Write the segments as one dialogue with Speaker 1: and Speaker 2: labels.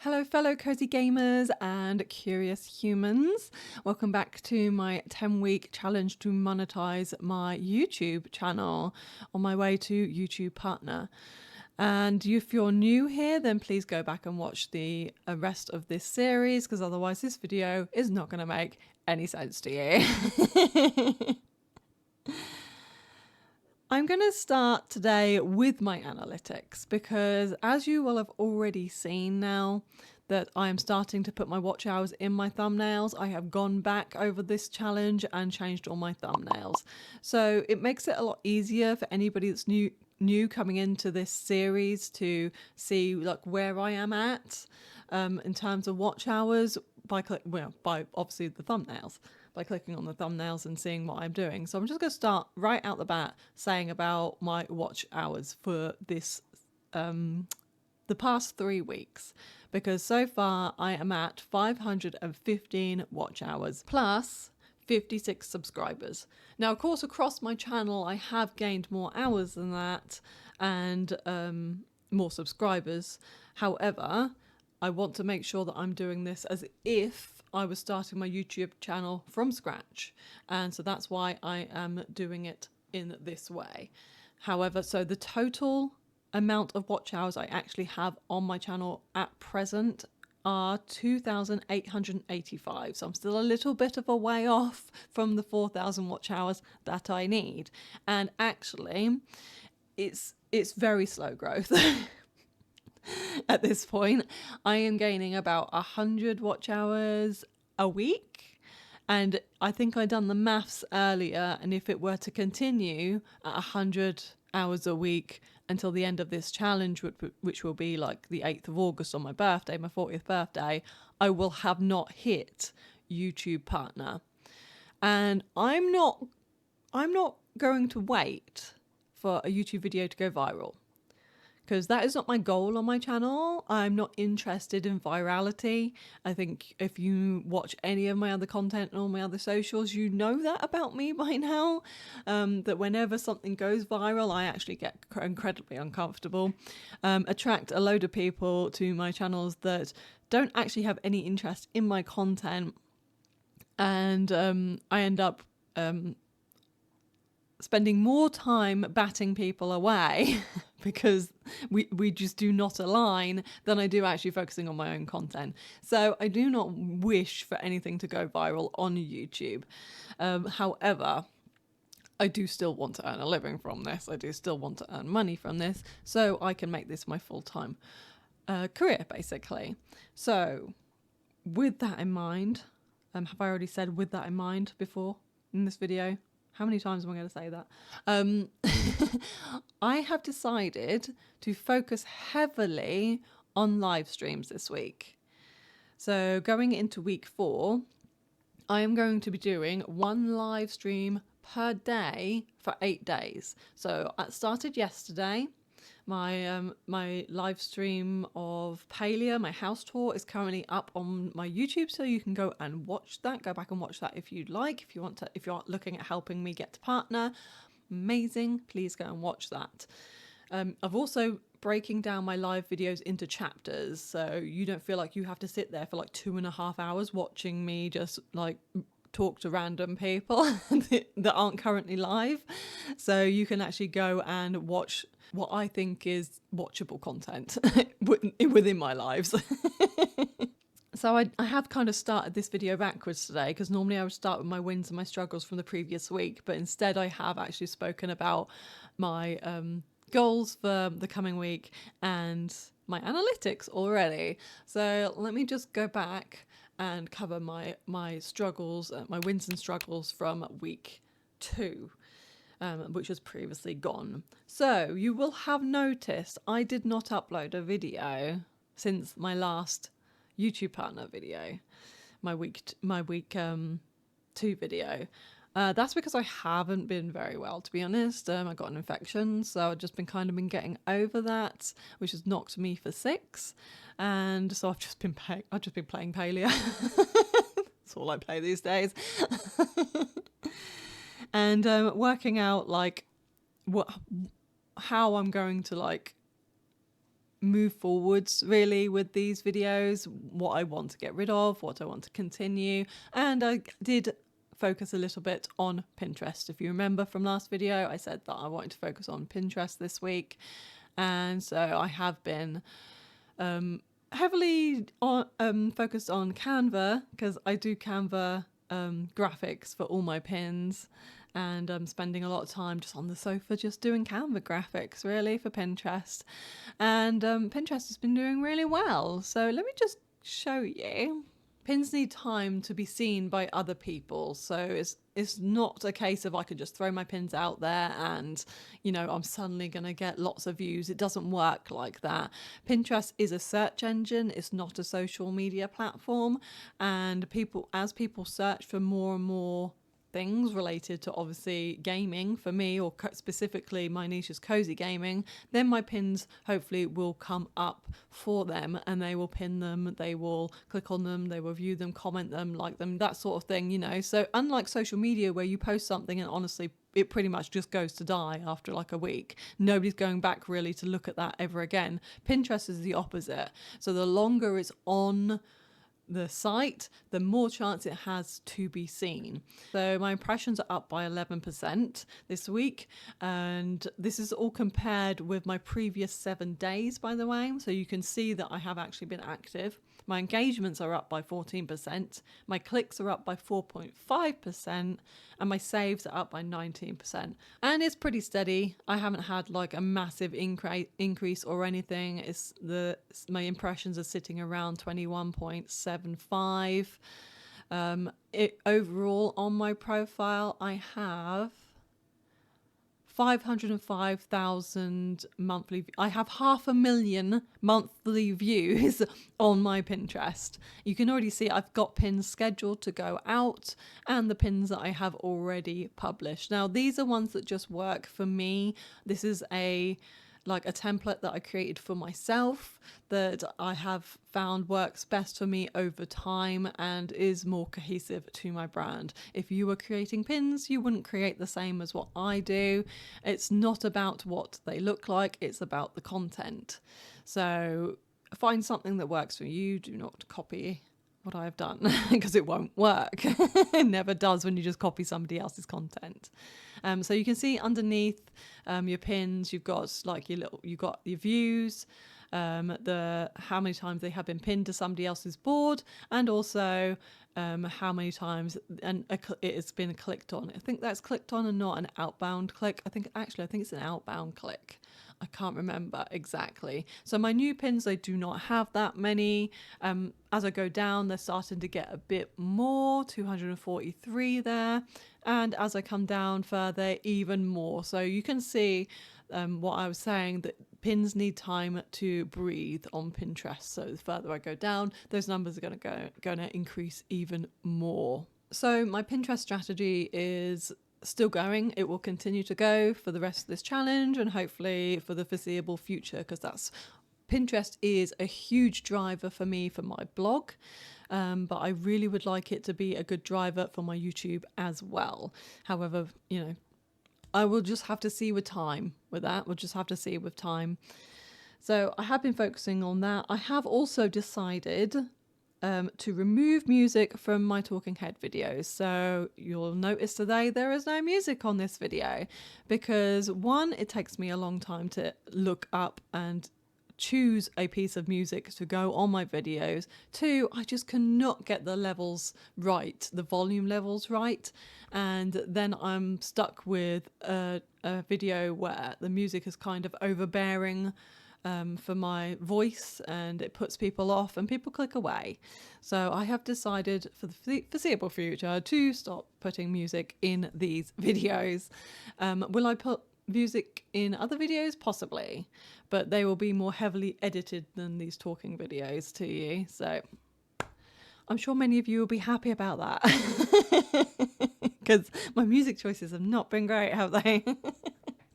Speaker 1: Hello fellow cozy gamers and curious humans. Welcome back to my 10-week challenge to monetize my YouTube channel on my way to YouTube partner. And if you're new here, then please go back and watch the rest of this series, because otherwise this video is not going to make any sense to you. I'm going to start today with my analytics because, as you will have already seen now, that I am starting to put my watch hours in my thumbnails. I have gone back over this challenge and changed all my thumbnails. So it makes it a lot easier for anybody that's new coming into this series to see like where I am at in terms of watch hours by obviously the thumbnails, by clicking on the thumbnails and seeing what I'm doing. So I'm just going to start right out the bat saying about my watch hours for this the past 3 weeks, because so far I am at 515 watch hours plus 56 subscribers. Now, of course, across my channel, I have gained more hours than that and more subscribers. However, I want to make sure that I'm doing this as if I was starting my YouTube channel from scratch. And so that's why I am doing it in this way. However, so the total amount of watch hours I actually have on my channel at present are 2,885. So I'm still a little bit of a way off from the 4,000 watch hours that I need. And actually, it's very slow growth. At this point, I am gaining about 100 watch hours a week. And I think I done the maths earlier. And if it were to continue at 100 hours a week until the end of this challenge, which will be like the 8th of August on my birthday, my 40th birthday, I will have not hit YouTube partner. And I'm not going to wait for a YouTube video to go viral, because that is not my goal on my channel. I'm not interested in virality. I think if you watch any of my other content and all my other socials, you know that about me by now, that whenever something goes viral, I actually get incredibly uncomfortable, attract a load of people to my channels that don't actually have any interest in my content, and I end up spending more time batting people away because we just do not align than I do actually focusing on my own content. So I do not wish for anything to go viral on YouTube. However, I do still want to earn a living from this. I do still want to earn money from this so I can make this my full-time career, basically. So with that in mind, have I already said with that in mind before in this video? How many times am I going to say that? I have decided to focus heavily on live streams this week. So going into week 4, I am going to be doing 1 live stream per day for 8 days. So I started yesterday. My live stream of Palia, my house tour, is currently up on my YouTube, so you can go and watch that. Go back and watch that if you'd like. If you want to, if you're looking at helping me get to partner, amazing. Please go and watch that. I've also breaking down my live videos into chapters, so you don't feel like you have to sit there for like 2.5 hours watching me just like talk to random people that aren't currently live. So you can actually go and watch what I think is watchable content within my lives. So I have kind of started this video backwards today, because normally I would start with my wins and my struggles from the previous week, but instead I have actually spoken about my goals for the coming week and my analytics already. So let me just go back and cover my struggles, my wins and struggles from week 2. Which was previously gone. So you will have noticed I did not upload a video since my last YouTube partner video, my week 2 video. That's because I haven't been very well, to be honest. I got an infection, so I've just been getting over that, which has knocked me for 6. And so I've just been playing Palia. That's all I play these days. And working out like how I'm going to like move forwards really with these videos, what I want to get rid of, what I want to continue. And I did focus a little bit on Pinterest. If you remember from last video, I said that I wanted to focus on Pinterest this week. And so I have been heavily focused on Canva, because I do Canva graphics for all my pins, and I'm spending a lot of time just on the sofa just doing Canva graphics really for Pinterest. And Pinterest has been doing really well. So let me just show you. Pins need time to be seen by other people, so it's not a case of I can just throw my pins out there and, you know, I'm suddenly going to get lots of views. It doesn't work like that. Pinterest is a search engine, it's not a social media platform, and as people search for more and more things related to obviously gaming for me, or specifically my niche is cozy gaming, then my pins hopefully will come up for them and they will pin them, they will click on them, they will view them, comment them, like them, that sort of thing, you know. So unlike social media where you post something and honestly it pretty much just goes to die after like a week, nobody's going back really to look at that ever again. Pinterest is the opposite. So the longer it's on the site, the more chance it has to be seen. So my impressions are up by 11% this week, and this is all compared with my previous 7 days, by the way. So you can see that I have actually been active. My engagements are up by 14%, my clicks are up by 4.5%, and my saves are up by 19%. And it's pretty steady. I haven't had like a massive increase or anything. My impressions are sitting around 21.75. Overall on my profile, I have 505,000 monthly. I have 500,000 monthly views on my Pinterest. You can already see I've got pins scheduled to go out and the pins that I have already published. Now these are ones that just work for me. This is a template that I created for myself that I have found works best for me over time and is more cohesive to my brand. If you were creating pins, you wouldn't create the same as what I do. It's not about what they look like, it's about the content. So find something that works for you. Do not copy what I've done because it won't work. It never does when you just copy somebody else's content. So you can see underneath your pins, you've got like you've got your views, how many times they have been pinned to somebody else's board, and also how many times it has been clicked on. I think that's clicked on and not an outbound click. I think it's an outbound click. I can't remember exactly. So my new pins, they do not have that many. As I go down, they're starting to get a bit more, 243 there. And as I come down further, even more. So you can see what I was saying, that pins need time to breathe on Pinterest. So the further I go down, those numbers are going to increase even more. So my Pinterest strategy is still going. It will continue to go for the rest of this challenge and hopefully for the foreseeable future, because Pinterest is a huge driver for me for my blog, but I really would like it to be a good driver for my YouTube as well. However, you know, I will just have to see with time with that. We'll just have to see with time. So I have been focusing on that. I have also decided to remove music from my talking head videos. So you'll notice today there is no music on this video because, one, it takes me a long time to look up and choose a piece of music to go on my videos. Two, I just cannot get the levels right, the volume levels right, and then I'm stuck with a video where the music is kind of overbearing for my voice, and it puts people off and people click away. So I have decided for the foreseeable future to stop putting music in these videos. Will I put music in other videos? Possibly, but they will be more heavily edited than these talking videos to you. So I'm sure many of you will be happy about that because my music choices have not been great, have they?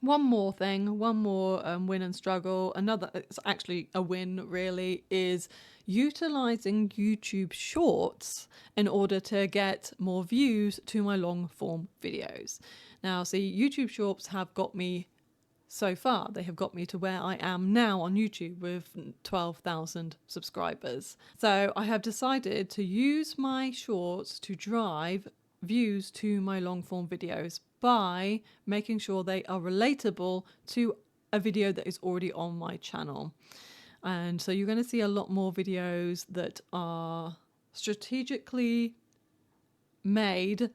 Speaker 1: One more win and struggle, it's actually a win really, is utilizing YouTube Shorts in order to get more views to my long form videos. Now, see, YouTube Shorts have got me so far, they have got me to where I am now on YouTube with 12,000 subscribers. So I have decided to use my shorts to drive views to my long form videos by making sure they are relatable to a video that is already on my channel. And so you're going to see a lot more videos that are strategically made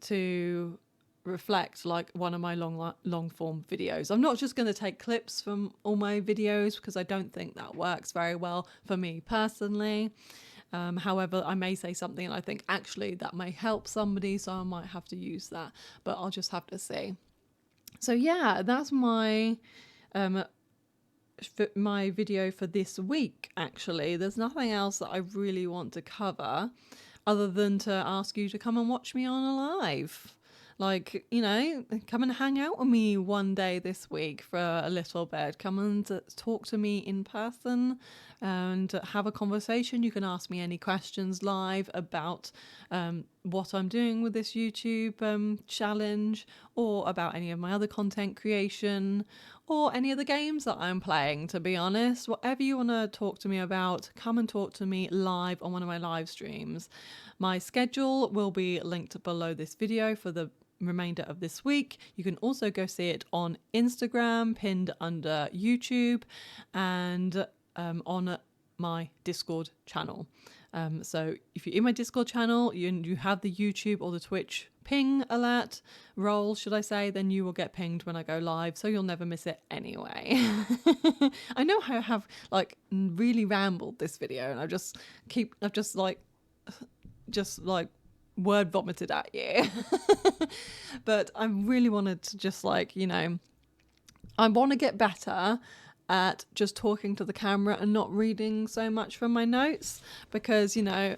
Speaker 1: to reflect like one of my long form videos. I'm not just going to take clips from all my videos because I don't think that works very well for me personally. However, I may say something and I think actually that may help somebody, so I might have to use that, but I'll just have to see. So yeah, that's my video for this week. Actually, there's nothing else that I really want to cover other than to ask you to come and watch me on a live. Like, you know, come and hang out with me one day this week for a little bit. Come and talk to me in person and have a conversation. You can ask me any questions live about what I'm doing with this YouTube challenge, or about any of my other content creation, or any of the games that I'm playing, to be honest. Whatever you want to talk to me about, come and talk to me live on one of my live streams. My schedule will be linked below this video for the remainder of this week. You can also go see it on Instagram, pinned under YouTube, and on my Discord channel. So if you're in my Discord channel, you have the YouTube or the Twitch ping alert roll, should I say, then you will get pinged when I go live, so you'll never miss it anyway. I know I have like really rambled this video, and I've just word vomited at you. But I really wanted to just like, you know, I want to get better at just talking to the camera and not reading so much from my notes, because, you know,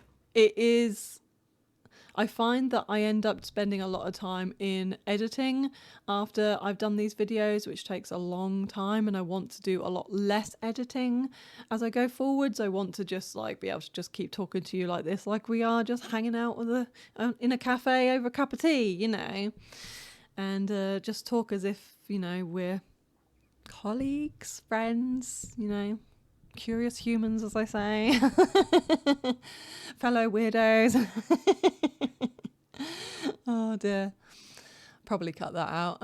Speaker 1: I find that I end up spending a lot of time in editing after I've done these videos, which takes a long time, and I want to do a lot less editing as I go forwards. I want to just like be able to just keep talking to you like this, like we are just hanging out with in a cafe over a cup of tea, you know, and just talk as if, you know, we're colleagues, friends, you know, curious humans, as I say. Fellow weirdos. Oh dear, probably cut that out.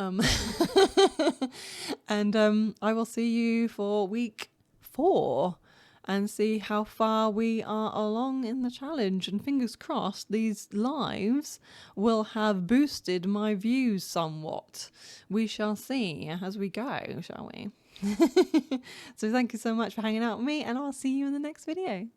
Speaker 1: And I will see you for week 4 and see how far we are along in the challenge, and fingers crossed these lives will have boosted my views somewhat. We shall see as we go, shall we? So thank you so much for hanging out with me, and I'll see you in the next video.